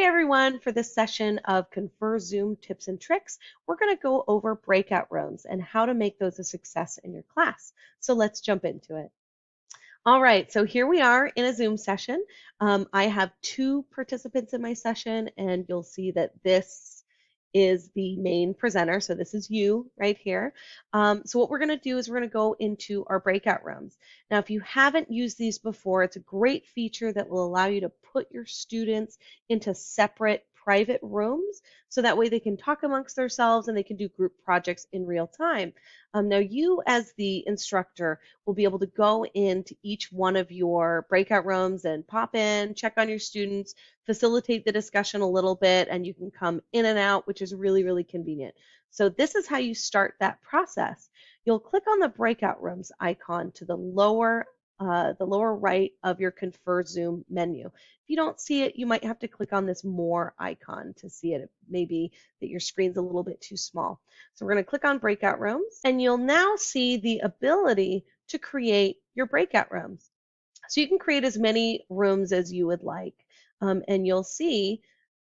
Hey everyone, for this session of ConferZoom tips and tricks, we're going to go over breakout rooms and how to make those a success in your class. So let's jump into it. All right, so here we are in a Zoom session. I have two participants in my session, and you'll see that this is the main presenter. So this is you right here. So what we're going to do is we're going to go into our breakout rooms. Now, if you haven't used these before, it's a great feature that will allow you to put your students into separate private rooms so that way they can talk amongst themselves and they can do group projects in real time. Now, you as the instructor will be able to go into each one of your breakout rooms and pop in, check on your students, facilitate the discussion a little bit, and you can come in and out, which is really, really convenient. So this is how you start that process. You'll click on the breakout rooms icon to the lower right of your ConferZoom menu. If you don't see it, you might have to click on this more icon to see it. It may be that your screen's a little bit too small. So we're going to click on breakout rooms, and you'll now see the ability to create your breakout rooms. So you can create as many rooms as you would like. And you'll see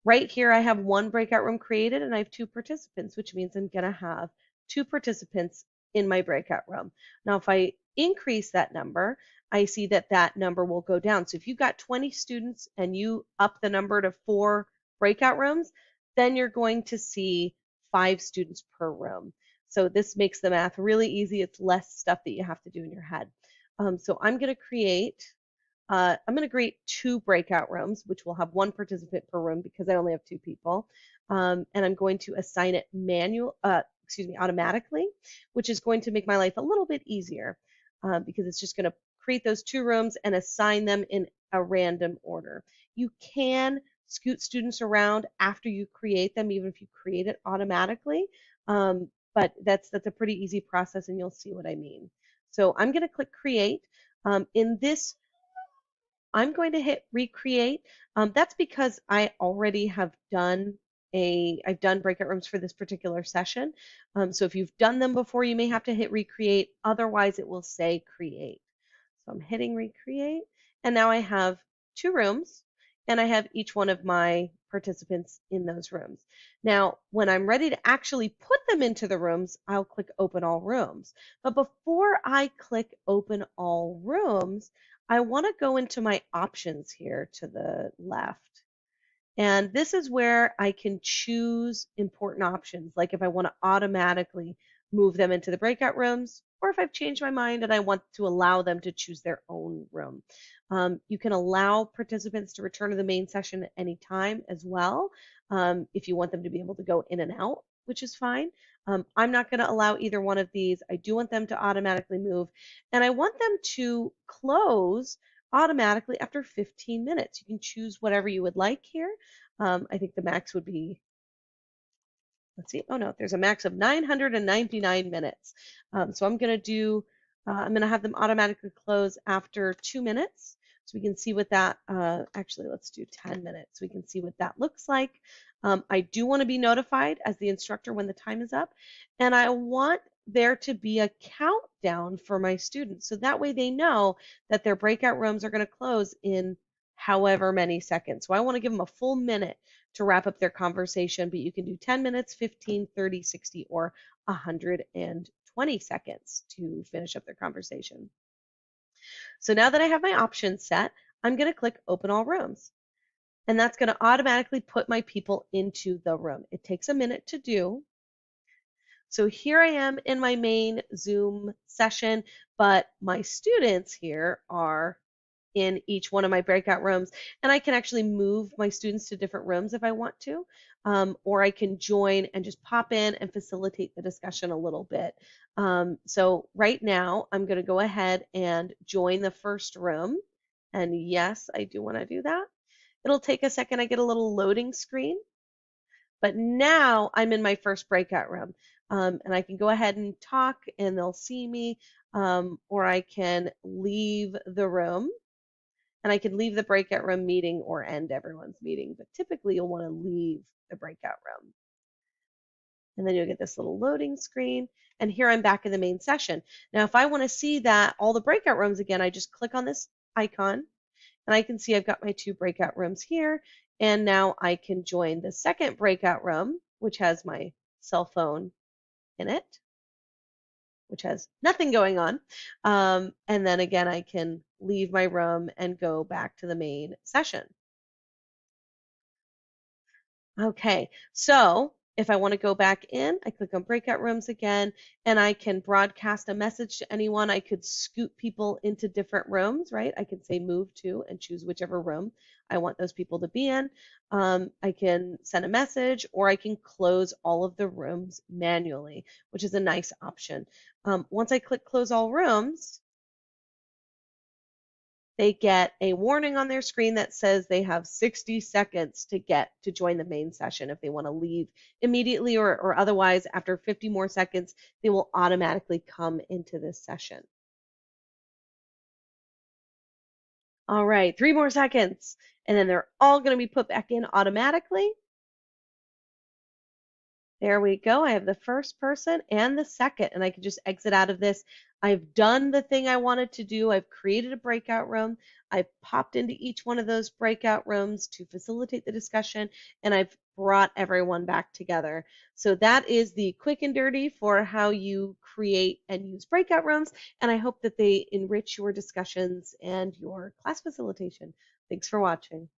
right here I have one breakout room created and I have two participants, which means I'm going to have two participants in my breakout room. Now, if I increase that number, I see that that number will go down. So if you've got 20 students and you up the number to 4 breakout rooms, then you're going to see 5 students per room. So this makes the math really easy. It's less stuff that you have to do in your head. So I'm going to create 2 breakout rooms, which will have 1 participant per room because I only have 2 people. And I'm going to assign it automatically, which is going to make my life a little bit easier because it's just going to create those 2 rooms and assign them in a random order. You can scoot students around after you create them, even if you create it automatically. But that's a pretty easy process, and you'll see what I mean. So I'm going to click Create. In this, I'm going to hit Recreate. That's because I already have I've done breakout rooms for this particular session. So if you've done them before, you may have to hit Recreate. Otherwise, it will say Create. So I'm hitting Recreate, and now I have 2 rooms, and I have each one of my participants in those rooms. Now, when I'm ready to actually put them into the rooms, I'll click Open All Rooms. But before I click Open All Rooms, I want to go into my options here to the left. And this is where I can choose important options, like if I want to automatically move them into the breakout rooms, or if I've changed my mind and I want to allow them to choose their own room. You can allow participants to return to the main session at any time as well, if you want them to be able to go in and out, which is fine. I'm not going to allow either one of these. I do want them to automatically move, and I want them to close automatically after 15 minutes. You can choose whatever you would like here. I think the max would be, let's see, oh no, there's a max of 999 minutes. So I'm going to have them automatically close after 2 minutes. So we can see what that, actually, let's do 10 minutes. We can see what that looks like. I do want to be notified as the instructor when the time is up, and I want there to be a countdown for my students. So that way they know that their breakout rooms are going to close in however many seconds. So I want to give them a full minute to wrap up their conversation, but you can do 10 minutes, 15, 30, 60, or 120 seconds to finish up their conversation. So now that I have my options set, I'm going to click Open All Rooms. And that's going to automatically put my people into the room. It takes a minute to do. So here I am in my main Zoom session, but my students here are in each one of my breakout rooms, and I can actually move my students to different rooms if I want to, or I can join and just pop in and facilitate the discussion a little bit. So right now I'm going to go ahead and join the first room, and yes, I do want to do that. It'll take a second. I get a little loading screen, but now I'm in my first breakout room, and I can go ahead and talk and they'll see me, or I can leave the room. And I can leave the breakout room meeting or end everyone's meeting, but typically you'll want to leave the breakout room. And then you'll get this little loading screen, and here I'm back in the main session. Now, if I want to see that all the breakout rooms again, I just click on this icon, and I can see I've got my 2 breakout rooms here, And now I can join the second breakout room, which has my cell phone in it, which has nothing going on. And then again, I can leave my room and go back to the main session. Okay, so if I want to go back in, I click on breakout rooms again, and I can broadcast a message to anyone. I could scoot people into different rooms, right? I can say move to and choose whichever room I want those people to be in. I can send a message, or I can close all of the rooms manually, which is a nice option. Once I click close all rooms, they get a warning on their screen that says they have 60 seconds to get to join the main session. If they want to leave immediately or otherwise, after 50 more seconds, they will automatically come into this session. All right, 3 more seconds, and then they're all going to be put back in automatically. There we go. I have the first person and the second, and I can just exit out of this. I've done the thing I wanted to do. I've created a breakout room. I've popped into each one of those breakout rooms to facilitate the discussion, and I've brought everyone back together. So that is the quick and dirty for how you create and use breakout rooms, and I hope that they enrich your discussions and your class facilitation. Thanks for watching.